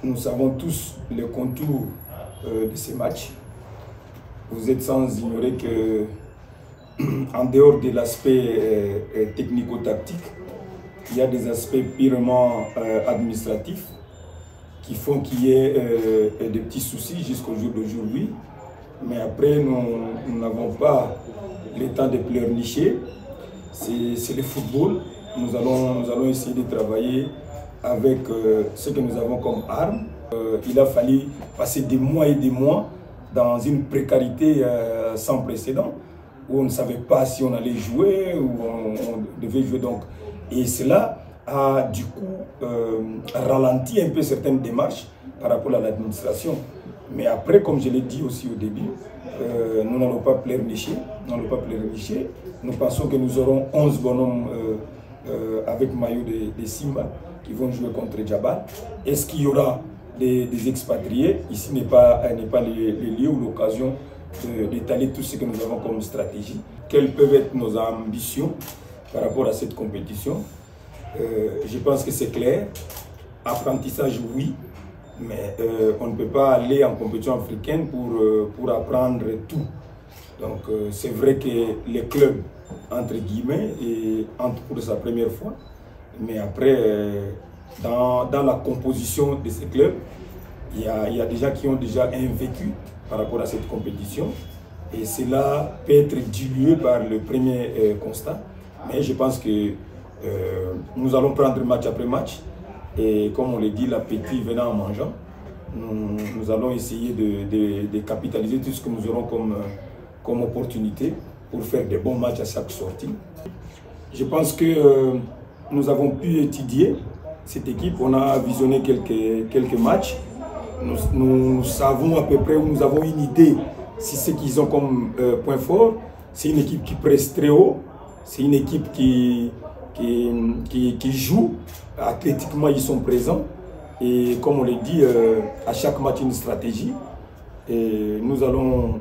Nous savons tous les contours de ces matchs. Vous êtes sans ignorer que, en dehors de l'aspect technico-tactique, il y a des aspects purement administratifs qui font qu'il y ait des petits soucis jusqu'au jour d'aujourd'hui. Mais après, nous n'avons pas le temps de pleurnicher. C'est le football. Nous allons essayer de travailler avec ce que nous avons comme armes. Il a fallu passer des mois et des mois dans une précarité sans précédent, où on ne savait pas si on allait jouer ou on devait jouer. Donc. Et cela a du coup ralenti un peu certaines démarches par rapport à l'administration. Mais après, comme je l'ai dit aussi au début, nous n'allons pas pleurnicher. Nous pensons que nous aurons 11 bonhommes avec maillot de Simba qui vont jouer contre Djabal. Est-ce qu'il y aura des expatriés? Ici n'est pas le lieu ou l'occasion d'étaler tout ce que nous avons comme stratégie. Quelles peuvent être nos ambitions par rapport à cette compétition? Je pense que c'est clair. Apprentissage, oui. Mais on ne peut pas aller en compétition africaine pour apprendre tout. Donc c'est vrai que les clubs, entre guillemets, entrent pour sa première fois. Mais après, dans la composition de ces clubs, il y a des gens qui ont déjà un vécu par rapport à cette compétition. Et cela peut être dilué par le premier constat. Mais je pense que nous allons prendre match après match. Et comme on le dit, l'appétit venant en mangeant, nous allons essayer de capitaliser tout ce que nous aurons comme opportunité pour faire des bons matchs à chaque sortie. Je pense que nous avons pu étudier cette équipe. On a visionné quelques matchs. Nous savons à peu près, où nous avons une idée si ce qu'ils ont comme point fort. C'est une équipe qui presse très haut. C'est une équipe qui joue. Athlétiquement, ils sont présents. Et comme on l'a dit, à chaque match, une stratégie. Et nous allons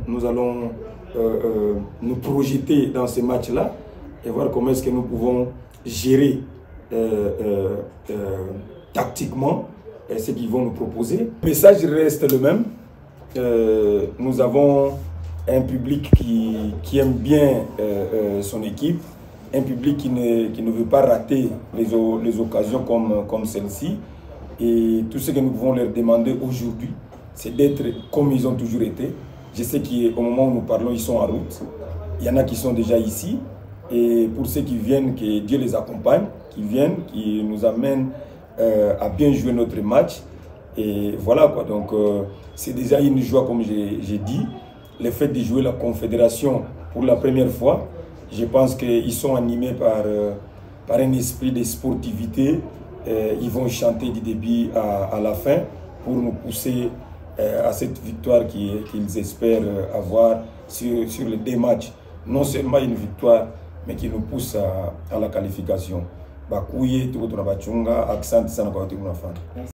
nous projeter dans ces matchs-là et voir comment est-ce que nous pouvons gérer tactiquement ce qu'ils vont nous proposer. Le message reste le même. Nous avons un public qui aime bien son équipe, un public qui ne veut pas rater les occasions comme celle-ci. Et tout ce que nous pouvons leur demander aujourd'hui, c'est d'être comme ils ont toujours été. Je sais qu'au moment où nous parlons, ils sont en route. Il y en a qui sont déjà ici. Et pour ceux qui viennent, que Dieu les accompagne, qui viennent, qui nous amènent à bien jouer notre match. Et voilà quoi. Donc c'est déjà une joie, comme j'ai dit. Le fait de jouer la Confédération pour la première fois, je pense qu'ils sont animés par un esprit de sportivité. Ils vont chanter du début à la fin pour nous pousser à cette victoire qu'ils espèrent avoir sur les 2 matchs. Non seulement une victoire, mais qui nous pousse à la qualification. Bakuye, Tuko Tunabachunga, accent sana kwa watu kunafanya.